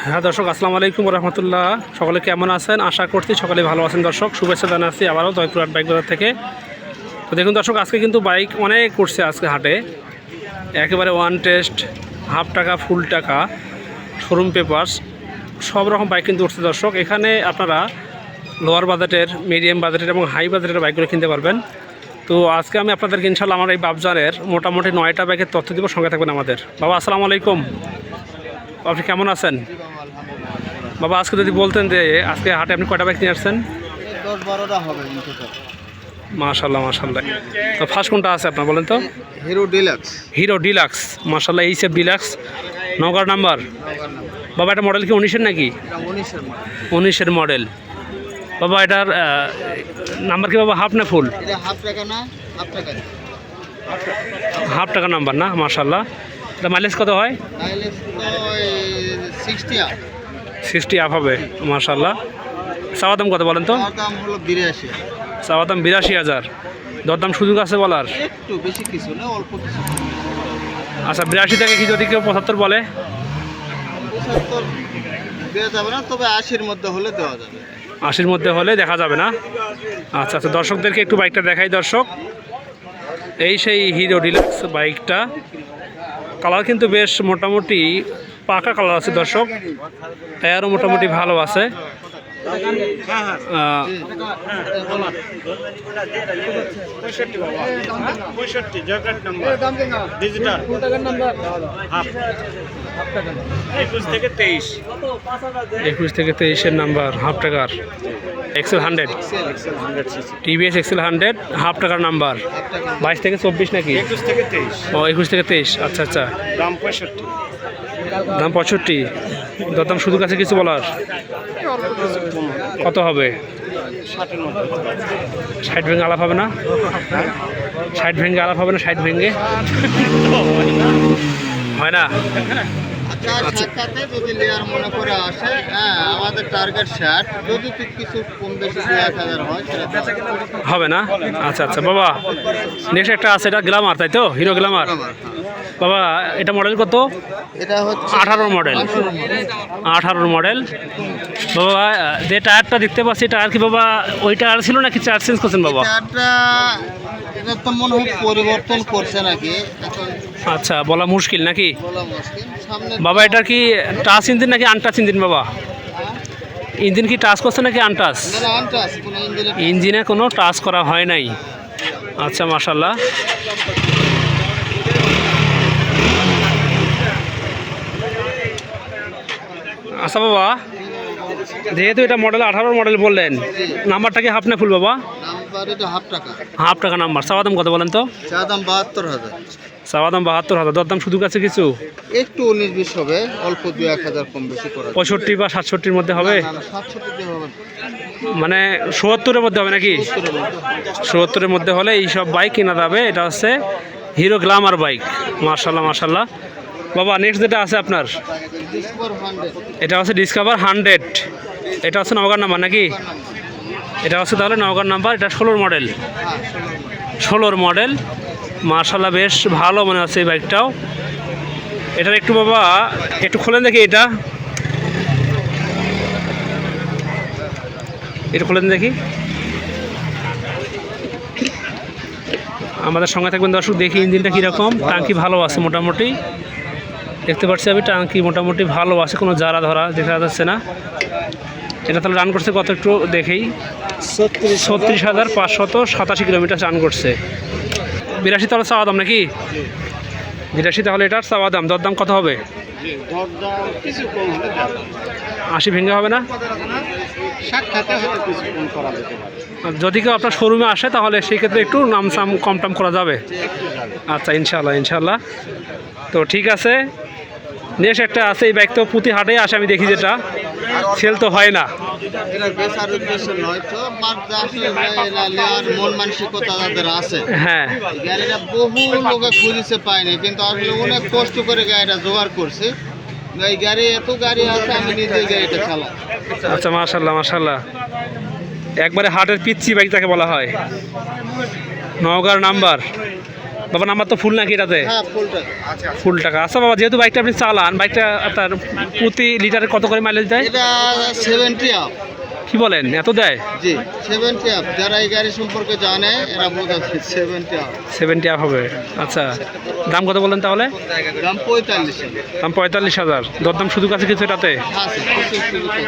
হ্যাঁ দর্শক, আসসালামু আলাইকুম রহমতুল্লাহ। সকলে কেমন আছেন? আশা করছি সকলে ভালো আছেন। দর্শক, শুভেচ্ছা জানাচ্ছি আবারও জয়পুরহাট বাইক বাজার থেকে। তো দেখুন দর্শক, আজকে কিন্তু বাইক অনেক করছে আজকে হাটে। একেবারে ওয়ান টেস্ট, হাফ টাকা, ফুল টাকা, শোরুম পেপারস, সব রকম বাইক কিন্তু উঠছে দর্শক। এখানে আপনারা লোয়ার বাজেটের, মিডিয়াম বাজেটের এবং হাই বাজেটের বাইকগুলো কিনতে পারবেন। তো আজকে আমি আপনাদেরকে ইনশাল্লাহ আমার এই বাবজারের মোটামুটি 9টা বাইকের তথ্য দিব, সঙ্গে থাকবেন আমাদের। বাবা আসসালামু আলাইকুম, আপনি কেমন আছেন? বাবা আজকে যদি বলতেন যে আজকে হাটে আপনি কয়টা বাইক নিয়ে আসছেন? 10-12টা হবে। মাশাল্লাহ মাশাল্লাহ। তো ফার্স্ট কোনটা আছে আপনার বলেন তো? Hero deluxe. হিরো ডিলাক্স, মাশাল্লাহ, এইচএফ ডিলাক্স, নগর নাম্বার। বাবা এটা মডেল কি 19-এর নাকি? 19-এর মডেল। বাবা এটার নাম্বার কি বাবা, হাফ না ফুল? এটা হাফ টাকা না, হাফ টাকা। হাফ টাকা নাম্বার না, মাশাল্লাহ। এটা মাইলেজ কত হয়? মাইলেজ তো 60 আপ। 60 আপ হবে, মাশাল্লাহ। চাওয়া দাম কত বলেন তো? তার দাম হলো 82। চাওয়া দাম 82,000। দরদাম সুযোগ আছে বলার? একটু বেশি কিছু না, অল্প কিছু। আচ্ছা, 82 থেকে কি যদি কেউ 75 বলে? 75 দেওয়া যাবে না, তবে 80-র মধ্যে হলে দেওয়া যাবে। 80-র মধ্যে হলে দেখা যাবে না? আচ্ছা আচ্ছা, দর্শকদেরকে একটু বাইকটা দেখাই দর্শক। এই সেই হিরো ডিলাক্স বাইকটা। কালার কিন্তু বেশ মোটামুটি পাকা কালার আছে দর্শক, টায়ারও মোটামুটি ভালো আছে। একুশ থেকে 23-এর নাম্বার, হাফ টাকার এক্সেল 100, টিভিএস এক্সেল 100, হাফ টাকার নাম্বার। 22 থেকে 24 নাকি? 21 থেকে 23। ও 21 থেকে 23, আচ্ছা আচ্ছা। দাম 65। দরদাম সুযোগ আছে কিছু বলার? কত হবে? 60 ভেঙে আলাপ হবে না? 60 ভেঙে আলাপ হবে না? 60 ভেঙে হয় না? আচ্ছা, যদি লেয়ার মনে করে আসে, হ্যাঁ আমাদের টার্গেট 60। যদি কিছু কম বেশি 1000 হয় সেটা হবে না? আচ্ছা আচ্ছা বাবা, নেক্সট একটা আছে, এটা গ্ল্যামার, তাই তো? Hero Glamour. বাবা এটা মডেল কত? এটা হচ্ছে 18 মডেল। 18 মডেল। বাবা যে টায়ারটা দেখতে পাচ্ছি, টায়ার কি বাবা ওই টায়ার ছিল নাকি চার্জ চেঞ্জ করছেন বাবা? এটা তো মনে হয় পরিবর্তন করছে নাকি এখন, আচ্ছা, বলা মুশকিল নাকি বলা মুশকিল। সামনে বাবা এটা কি টাচ ইঞ্জিন নাকি আনটাচ ইঞ্জিন বাবা? ইঞ্জিন কি টাচ করছে নাকি আনটাচ? না, আনটাচ, কোনো ইঞ্জিনে কোনো টাচ করা হয় নাই। আচ্ছা, মাশাল্লাহ। আচ্ছা বাবা, যেহেতু এটা মডেল 18 মডেল বললেন, নাম্বারটা কি হাফ না ফুল বাবা? নাম্বার এটা হাফ টাকা। হাফ টাকা নাম্বার। চাওয়া দাম কত বলেন তো? চা দাম 72,000। চাওয়া দাম 72,000। দরদাম সুযোগ আছে কিছু? একটু 19-20 হবে, অল্প 2-1000 কম বেশি করা যাবে। 65 বা 67-র মধ্যে হবে? না, 67 দিয়ে হবে। মানে 70-এর মধ্যে হবে নাকি? 70-এর মধ্যে হলে এই সব বাইক কেনা যাবে। এটা হচ্ছে হিরো গ্ল্যামার বাইক, মাশাল্লাহ মাশাল্লাহ। বাবা নেক্সট যেটা আছে আপনার, ডিসকভার 100। এটা হচ্ছে ডিসকভার 100। এটা হচ্ছে নওগাঁর নাম্বার নাকি? এটা হচ্ছে তাহলে নওগাঁর নাম্বার। এটা 16 মডেল। 16 মডেল, মাশাল্লাহ, বেশ ভালো মনে হচ্ছে এই বাইকটাও। এটার একটু বাবা একটু খোলেন দেখি, এটা একটু খোলেন দেখি। আমাদের সঙ্গে থাকবেন দর্শক, দেখি ইঞ্জিনটা কীরকম। টাঙ্কি ভালো আছে মোটামুটি, দেখতে পাচ্ছি আমি টাঙ্কি মোটামুটি ভালো আছে, কোনো জারা ধরা দেখা যাচ্ছে না। এটা তাহলে রান করছে কত একটু দেখেই? 36,587 কিলোমিটার রান করছে। 82 তাহলে চাওয়া দাম নাকি? 82 তাহলে এটার চাওয়া দাম। দরদাম কত হবে? 80 ভেঙে হবে না? যদি কেউ আপনার শোরুমে আসে তাহলে সেই ক্ষেত্রে একটু নাম সাম কম টাম করা যাবে। আচ্ছা, ইনশাল্লাহ ইনশাল্লাহ। তো ঠিক আছে, নেক্সট একটা আছে। এই বাইক তো প্রতি হাটেই আসে আমি দেখি, যেটা সেল তো হয় না। এটা বেচার উদ্দেশ্য নয় তো, মন মানসিকতা যাদের আছে, হ্যাঁ, গাড়িটা বহু লোকে খুঁজেছে পায়নি, কিন্তু আসলে অনেক কষ্ট করে গাড়িটা জোগাড় করছে। এই গাড়ি, এত গাড়ি আছে, আমি নিজে গাড়িটা চালাই। আচ্ছা, মাশাল্লাহ মাশাল্লাহ। একবারে হাটের পিচ্ছি বাইক তাকে বলা হয়, নওগাঁর নাম্বার। বাবা নাম্বার তো ফুল নাকি এটাতে? হ্যাঁ ফুলটা। ফুল টাকা। আচ্ছা বাবা, যেহেতু বাইকটা আপনি চালান, বাইকটা আপনার প্রতি লিটারে কত করে মাইলেজ দেয়? এটা 70 আপ। কি বলেন, এত দেয়? জি 70 আপ। যারা এই গাড়ি সম্পর্কে জানে এরা বোঝে 70 আপ। 70 আপ হবে। আচ্ছা, দাম কত বলেন তাহলে? দাম 45। দাম 45,000। দরদাম সুযোগ আছে কিছু এটাতে? আছে, প্রচুর সুযোগ আছে।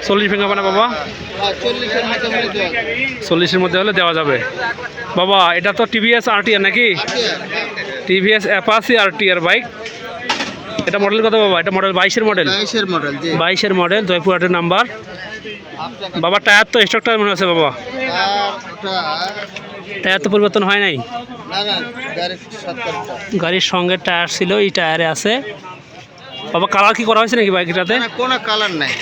40 ভেঙে হবে না বাবা? 40-এর মধ্যে হলে দেওয়া যাবে। 40-এর মধ্যে হলে দেওয়া যাবে। বাবা এটা তো টিভিএস আরটিআর নাকি? TVS Apache RTR bike. এটা মডেল কত বাবা? এটা মডেল 22-এর মডেল। 22-এর মডেল। জি 22-এর মডেল, জয়পুরহাটের নাম্বার। বাবা টায়ার তো স্টক টায়ার মনে আছে বাবা? টায়ার তো পরিবর্তন হয় নাই? না না, গাড়ির 70টা। গাড়ির সঙ্গে টায়ার ছিল, এই টায়ারে আছে। বাবা কালার কি করা হয়েছে নাকি বাইকটাতে? না, কোনো কালার নাই।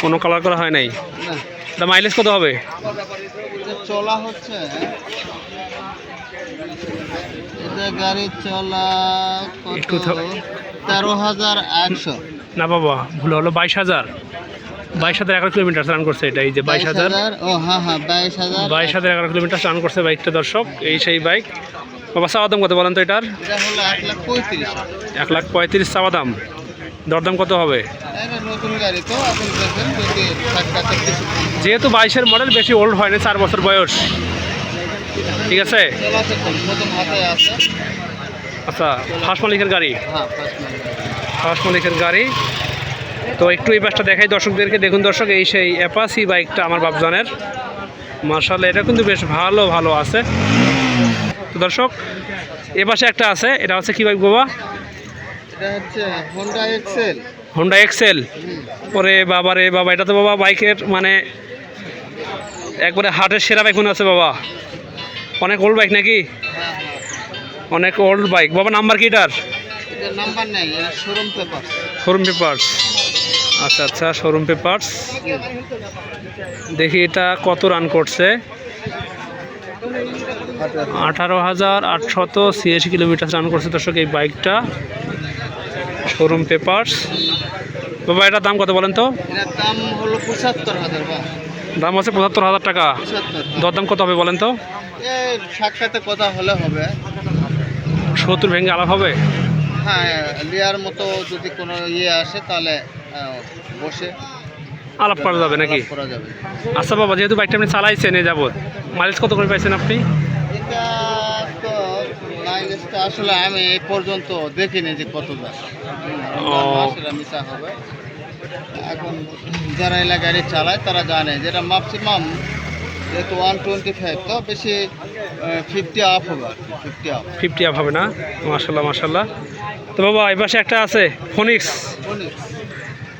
কোনো কালার করা হয় নাই। না, এটা মাইলেজ কত হবে? এটা চলা হচ্ছে, এটা গাড়ি চলা একটু কত? 13,100। না বাবা, ভুল হলো, 22,000। 22,011 কিলোমিটার রান করছে এটা। এই যে 22,000। ও হ্যাঁ হ্যাঁ, 22,000। 22,011 কিলোমিটার রান করছে বাইকটা দর্শক। এই সেই বাইক। বাবা চাওয়া দাম কত বলেন তো এটার? এটা হলো 1,35,000। 1,35,000 চাওয়া দাম। দরদাম কত হবে? এটা নতুন গাড়ি তো, আপনি দেখেন যদি টাকাটা কিছু যেহেতু 22-এর মডেল, বেশি ওল্ড হয়নি, 4 বছর বয়স। ঠিক আছে। চলাতে প্রথম হাতে আছে। আচ্ছা, ফার্স্ট মালিকের গাড়ি। হ্যাঁ, ফার্স্ট মালিক। ফার্স্ট মালিকের গাড়ি। তো একটু এই পাশটা দেখাই দর্শকদেরকে। দেখুন দর্শক, এই সেই অ্যাপাচি বাইকটা আমার বাপজানের। মার্শাল্লাহ, এটা কিন্তু বেশ ভালো ভালো আছে। তো দর্শক, এ পাশে একটা আছে, এটা হচ্ছে কি বাইক বাবা? এটা হচ্ছে হোন্ডা এক্সেল। Honda Excel. ওরে বাবা রে বাবা, এটা তো বাবা বাইকের মানে একবারে হাটের সেরা বাইক মনে আছে বাবা। অনেক ওল্ড বাইক নাকি? অনেক ওল্ড বাইক। বাবা নাম্বার কি এটার? এটা নাম্বার নেই, এটা শোরুম পেপার। Showroom papers. আচ্ছা আচ্ছা, শোরুম পেপারস। দেখি এটা কত রান করছে। 18,886 কিলোমিটার রান করছে দর্শক এই বাইকটা। Showroom papers. বাবা এটার দাম কত বলেন তো? এটার দাম হলো 75,000। দাম আছে 75,000 টাকা। 75। দরদাম কত হবে বলেন তো? এই সাক্ষাতে কথা হলে হবে। 70 ভেঙে আলাপ হবে? হ্যাঁ, লিয়ার মতো যদি কোনো ইয়ে আসে তাহলে বসে আলাপ করা যাবে নাকি? করা যাবে। আচ্ছা বাবা, যেহেতু বাইকটা আপনি চালাইছেন এ যাবত, মাইলেজ কত করে পাইছেন আপনি? এটা তো মাইলেজটা আসলে আমি এই পর্যন্ত দেখিনি যে কত দাম। সেটা মিশা হবে। এখন যারা এলাকা গাড়ি চালায় তারা জানে যেটা ম্যাক্সিমাম, যেহেতু 125 তো বেশি 50 আপ হবে আর কি, 50 আপ। 50 আপ হবে না? মাশাল্লাহ মাশাল্লাহ। তো বাবা এই পাশে একটা আছে ফোনিক্স।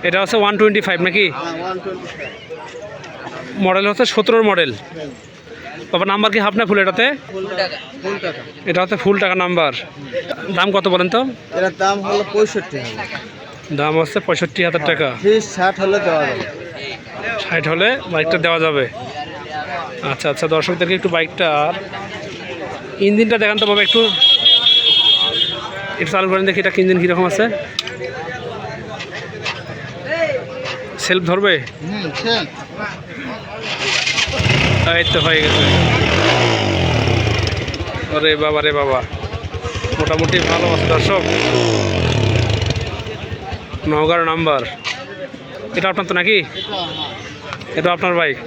এটা হচ্ছে 125 নাকি? 125। মডেল হচ্ছে 17-এর মডেল। বাবা নাম্বার কি হাফ না ফুল এটাতে? ফুল টাকা। এটা হচ্ছে ফুল টাকা নাম্বার। দাম কত বলেন তো? এটার দাম হলো 65,000। দাম হচ্ছে 65,000 টাকা। 60 হলে দেওয়া যাবে। 60 হলে বাইকটা দেওয়া যাবে। আচ্ছা আচ্ছা, দর্শকদেরকে একটু বাইকটার ইঞ্জিনটা দেখান তো বাবা, একটু একটু চালু করেন দেখি এটা ইঞ্জিন কীরকম আছে। সেলফ ধরবে? ঠিক। এই তো হয়ে গেছে। আরে বাবা রে বাবা, মোটামুটি ভালো আছে দর্শক। নওগাঁর নাম্বার। এটা আপনার তো নাকি? এটা আপনার বাইক?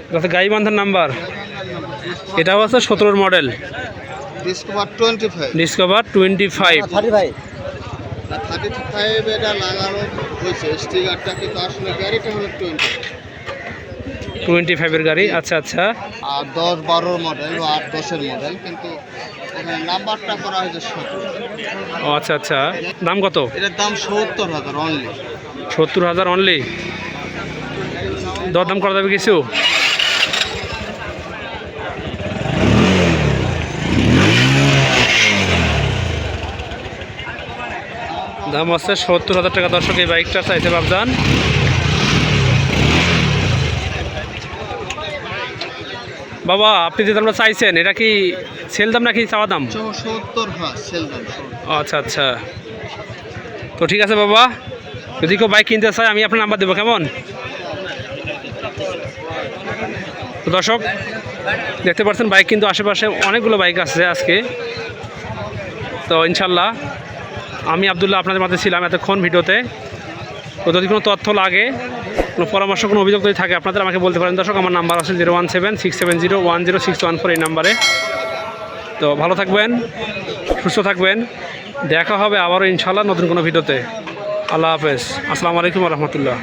এটা হচ্ছে গাইবান্ধার নাম্বার। এটা হচ্ছে 17-এর মডেল। ডিসকভার 25। ডিসকভার 25। 35 এটা লাগানো হয়েছে স্টিকারটা, কিন্তু আসলে গাড়িটা হলো 25-এর গাড়ি। আচ্ছা আচ্ছা। আর 10-12 মডেল, 8-10-এর মডেল, কিন্তু এখানে নাম্বারটা করা হয়েছে 17। ও আচ্ছা আচ্ছা। দাম কত? এটার দাম 70,000 অনলি। 70,000 অনলি? দরদাম করা যাবে কিছু? দাম হচ্ছে 70,000 টাকা দর্শক এই বাইকটা চাইছে বাবজান। বাবা আপনি যে দামটা চাইছেন এটা কি সেল দাম নাকি চাওয়া দাম? 70। হ্যাঁ, সেল দাম। আচ্ছা আচ্ছা। তো ঠিক আছে বাবা, যদি কেউ বাইক কিনতে চায় আমি আপনার নাম্বার দেবো, কেমন? তো দর্শক দেখতে পাচ্ছেন বাইক কিন্তু আশেপাশে অনেকগুলো বাইক আছে আজকে। তো ইনশাল্লাহ আমি আবদুল্লাহ আপনাদের মাঝে ছিলাম এতক্ষণ ভিডিওতে। তো যদি কোনো তথ্য লাগে, কোনো পরামর্শ, কোনো অভিযোগ যদি থাকে আপনাদের আমাকে বলতে পারেন দর্শক। আমার নাম্বার আছে 01767010614 এই নাম্বারে। তো ভালো থাকবেন, সুস্থ থাকবেন, দেখা হবে আবারও ইনশাল্লাহ নতুন কোনো ভিডিওতে। আল্লাহ হাফেজ, আসসালামু আলাইকুম রহমতুল্লাহ।